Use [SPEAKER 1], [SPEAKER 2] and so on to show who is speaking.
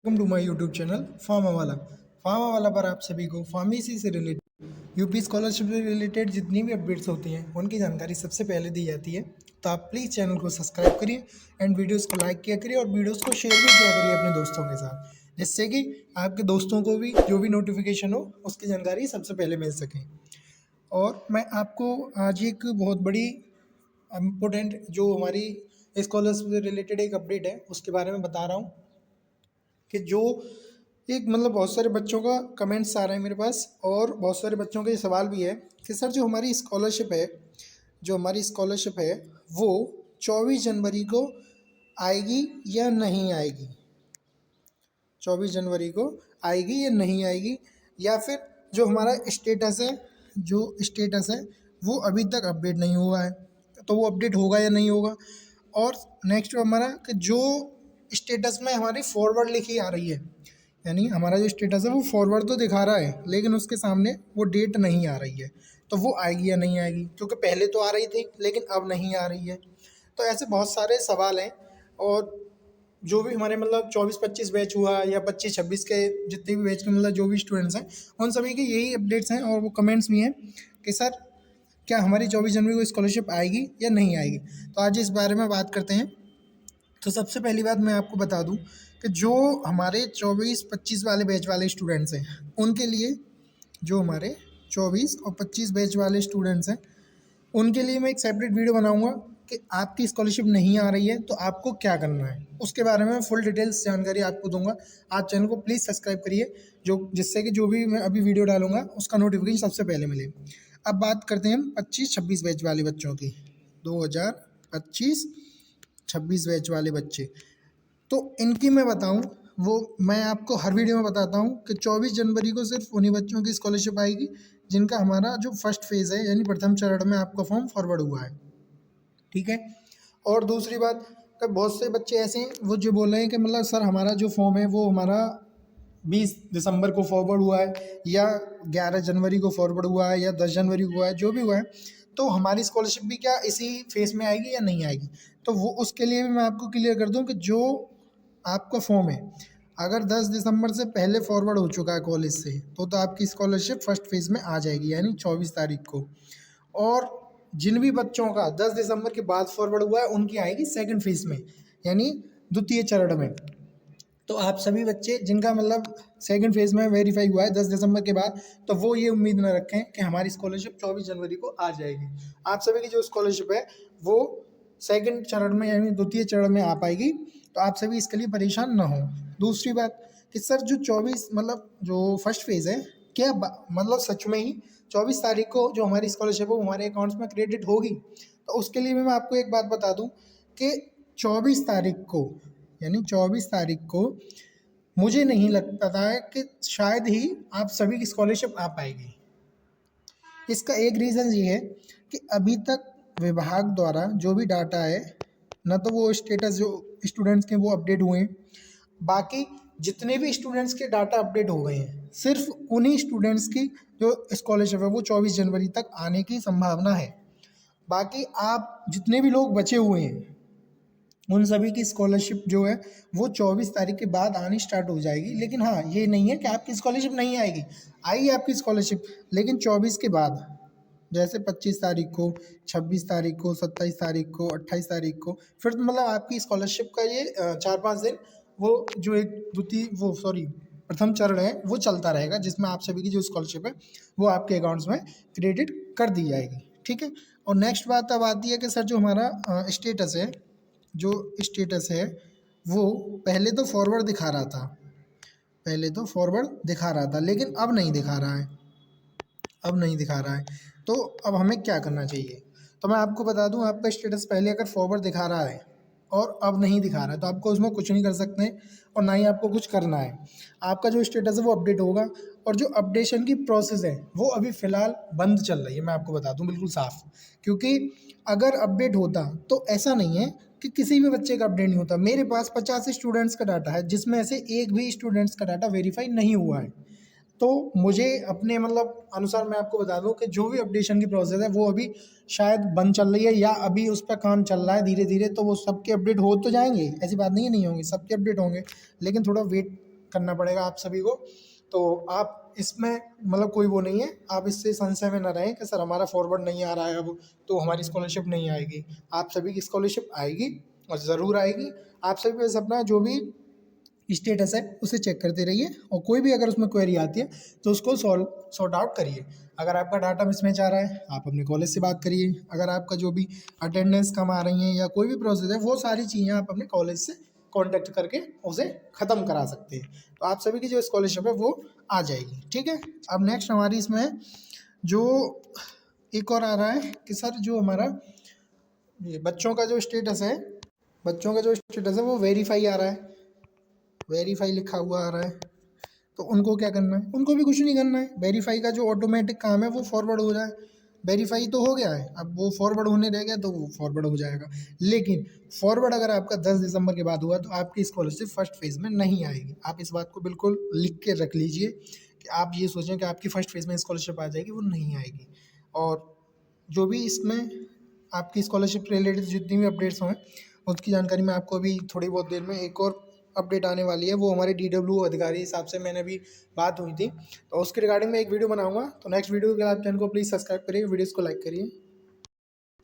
[SPEAKER 1] Welcome to my YouTube channel pharma वाला पर आप सभी को फार्मेसी से रिलेटेड यूपी स्कॉलरशिप से रिलेटेड जितनी भी अपडेट्स होती हैं उनकी जानकारी सबसे पहले दी जाती है। तो आप प्लीज़ चैनल को सब्सक्राइब करिए एंड वीडियोस को लाइक किया करिए और वीडियोस को शेयर भी किया करिए अपने दोस्तों के साथ, जिससे कि आपके दोस्तों को भी जो भी नोटिफिकेशन हो उसकी जानकारी सबसे पहले मिल सके। और मैं आपको आज एक बहुत बड़ी इम्पोर्टेंट जो हमारी स्कॉलरशिप से रिलेटेड एक अपडेट है उसके बारे में बता रहा हूँ कि जो एक बहुत सारे बच्चों का कमेंट्स आ रहे हैं मेरे पास और बहुत सारे बच्चों के सवाल भी है कि सर जो हमारी स्कॉलरशिप है वो 24 जनवरी को आएगी या नहीं आएगी, 24 जनवरी को आएगी या नहीं आएगी, या फिर जो हमारा स्टेटस है वो अभी तक अपडेट नहीं हुआ है तो वो अपडेट होगा या नहीं होगा। और नेक्स्ट हमारा कि जो स्टेटस में हमारी फॉरवर्ड लिखी आ रही है, यानी हमारा जो स्टेटस है वो फॉरवर्ड तो दिखा रहा है लेकिन उसके सामने वो डेट नहीं आ रही है, तो वो आएगी या नहीं आएगी, क्योंकि पहले तो आ रही थी लेकिन अब नहीं आ रही है। तो ऐसे बहुत सारे सवाल हैं और जो भी हमारे 24-25 बैच हुआ या 25-26 के जितने भी बैच के जो भी स्टूडेंट्स हैं उन सभी के यही अपडेट्स हैं और वो कमेंट्स भी हैं कि सर क्या हमारी 24 जनवरी को स्कॉलरशिप आएगी या नहीं आएगी। तो आज इस बारे में बात करते हैं। तो सबसे पहली बात मैं आपको बता दूं कि जो हमारे 24-25 वाले बैच वाले स्टूडेंट्स हैं उनके लिए, जो हमारे 24 और 25 बैच वाले स्टूडेंट्स हैं उनके लिए मैं एक सेपरेट वीडियो बनाऊंगा कि आपकी स्कॉलरशिप नहीं आ रही है तो आपको क्या करना है, उसके बारे में फुल डिटेल्स जानकारी आपको दूंगा। आप चैनल को प्लीज़ सब्सक्राइब करिए जिससे कि जो भी मैं अभी वीडियो डालूंगा उसका नोटिफिकेशन सबसे पहले मिले। अब बात करते हैं हम 25-26 बैच वाले बच्चों की, 2025-26 बैच वाले बच्चे। तो इनकी मैं बताऊं, वो मैं आपको हर वीडियो में बताता हूं कि 24 जनवरी को सिर्फ उन्हीं बच्चों की स्कॉलरशिप आएगी जिनका हमारा जो फर्स्ट फेज़ है यानी प्रथम चरण में आपका फॉर्म फॉरवर्ड हुआ है, ठीक है। और दूसरी बात कि बहुत से बच्चे ऐसे हैं वो जो बोल रहे हैं कि सर हमारा जो फॉर्म है वो हमारा 20 दिसंबर को फॉरवर्ड हुआ है या 11 जनवरी को फॉरवर्ड हुआ है या 10 जनवरी को हुआ है, जो भी हुआ है, तो हमारी स्कॉलरशिप भी क्या इसी फेज़ में आएगी या नहीं आएगी। तो वो उसके लिए भी मैं आपको क्लियर कर दूं कि जो आपका फॉर्म है अगर 10 दिसंबर से पहले फॉरवर्ड हो चुका है कॉलेज से तो आपकी स्कॉलरशिप फर्स्ट फेज़ में आ जाएगी यानी 24 तारीख को। और जिन भी बच्चों का 10 दिसंबर के बाद फॉरवर्ड हुआ है उनकी आएगी सेकंड फेज़ में यानी द्वितीय चरण में। तो आप सभी बच्चे जिनका सेकंड फेज़ में वेरीफाई हुआ है 10 दिसंबर के बाद, तो वो ये उम्मीद न रखें कि हमारी स्कॉलरशिप 24 जनवरी को आ जाएगी। आप सभी की जो स्कॉलरशिप है वो सेकंड चरण में यानी द्वितीय चरण में आ पाएगी, तो आप सभी इसके लिए परेशान ना हो। दूसरी बात कि सर जो 24 जो फर्स्ट फेज़ है क्या सच में ही 24 तारीख को जो हमारी स्कॉलरशिप है वो हमारे अकाउंट्स में क्रेडिट होगी। तो उसके लिए भी मैं आपको एक बात बता दूं कि 24 तारीख को मुझे नहीं लगता है कि शायद ही आप सभी की स्कॉलरशिप आ पाएगी। इसका एक रीज़न ये है कि अभी तक विभाग द्वारा जो भी डाटा है ना तो वो स्टेटस जो स्टूडेंट्स के वो अपडेट हुए हैं, बाकी जितने भी स्टूडेंट्स के डाटा अपडेट हो गए हैं सिर्फ उन्हीं स्टूडेंट्स की जो स्कॉलरशिप है वो 24 जनवरी तक आने की संभावना है। बाकी आप जितने भी लोग बचे हुए हैं उन सभी की स्कॉलरशिप जो है वो 24 तारीख के बाद आनी स्टार्ट हो जाएगी। लेकिन हाँ, ये नहीं है कि आपकी स्कॉलरशिप नहीं आएगी, आएगी आपकी स्कॉलरशिप, लेकिन 24 के बाद, जैसे 25 तारीख को, 26 तारीख को, 27 तारीख को, 28 तारीख को, फिर आपकी स्कॉलरशिप का ये 4-5 दिन वो जो एक प्रथम चरण है वो चलता रहेगा जिसमें आप सभी की जो स्कॉलरशिप है वो आपके अकाउंट्स में क्रेडिट कर दी जाएगी, ठीक है। और नेक्स्ट बात अब आती है कि सर जो हमारा स्टेटस है वो पहले तो फॉरवर्ड दिखा रहा था लेकिन अब नहीं दिखा रहा है। तो अब हमें क्या करना चाहिए। तो मैं आपको बता दूं, आपका स्टेटस पहले अगर फॉरवर्ड दिखा रहा है और अब नहीं दिखा रहा है तो आपको उसमें कुछ नहीं कर सकते और ना ही आपको कुछ करना है। आपका जो स्टेटस है वो अपडेट होगा और जो अपडेशन की प्रोसेस है वो अभी फ़िलहाल बंद चल रही है, मैं आपको बता दूं बिल्कुल साफ। क्योंकि अगर अपडेट होता तो ऐसा नहीं है कि किसी भी बच्चे का अपडेट नहीं होता। मेरे पास 50 स्टूडेंट्स का डाटा है जिसमें से एक भी स्टूडेंट्स का डाटा वेरीफाई नहीं हुआ है। तो मुझे अपने अनुसार मैं आपको बता दूं कि जो भी अपडेशन की प्रोसेस है वो अभी शायद बंद चल रही है या अभी उस पर काम चल रहा है धीरे धीरे। तो वो सबके अपडेट हो तो जाएंगे, ऐसी बात नहीं है नहीं होंगे, सबके अपडेट होंगे, लेकिन थोड़ा वेट करना पड़ेगा आप सभी को। तो आप इसमें मतलब कोई वो नहीं है, आप इससे संशय में ना रहें कि सर हमारा फॉरवर्ड नहीं आ रहा है अब तो हमारी स्कॉलरशिप नहीं आएगी। आप सभी की स्कॉलरशिप आएगी और ज़रूर आएगी। आप सभी बस अपना जो भी स्टेटस है उसे चेक करते रहिए और कोई भी अगर उसमें क्वेरी आती है तो उसको सॉर्ट आउट करिए। अगर आपका डाटा मिसमैच आ रहा है आप अपने कॉलेज से बात करिए। अगर आपका जो भी अटेंडेंस कम आ रही है या कोई भी प्रोसेस है वो सारी चीज़ें आप अपने कॉलेज से कांटेक्ट करके उसे ख़त्म करा सकते हैं। तो आप सभी की जो स्कॉलरशिप है वो आ जाएगी। ठीक है, अब नेक्स्ट हमारी इसमें जो एक और आ रहा है कि सर जो हमारा ये बच्चों का जो स्टेटस है, वो वेरीफाई आ रहा है, वेरीफाई लिखा हुआ आ रहा है। तो उनको क्या करना है, उनको भी कुछ नहीं करना है। वेरीफाई का जो ऑटोमेटिक काम है वो फॉरवर्ड हो जाए। वेरीफाई तो हो गया है, अब वो फॉरवर्ड होने रह गया तो वो फॉरवर्ड हो जाएगा। लेकिन फॉरवर्ड अगर आपका 10 दिसंबर के बाद हुआ तो आपकी स्कॉलरशिप फर्स्ट फेज़ में नहीं आएगी। आप इस बात को बिल्कुल लिख के रख लीजिए कि आप ये सोचें कि आपकी फर्स्ट फेज़ में स्कॉलरशिप आ जाएगी, वो नहीं आएगी। और जो भी इसमें आपकी स्कॉलरशिप रिलेटेड जितनी भी अपडेट्स हैं उसकी जानकारी मैं आपको अभी थोड़ी बहुत देर में एक और अपडेट आने वाली है, वो हमारे DW अधिकारी हिसाब से मैंने अभी बात हुई थी तो उसके रिगार्डिंग मैं एक वीडियो बनाऊंगा। तो नेक्स्ट वीडियो के लिए आप चैनल को प्लीज़ सब्सक्राइब करिए, वीडियोज़ को लाइक करिए।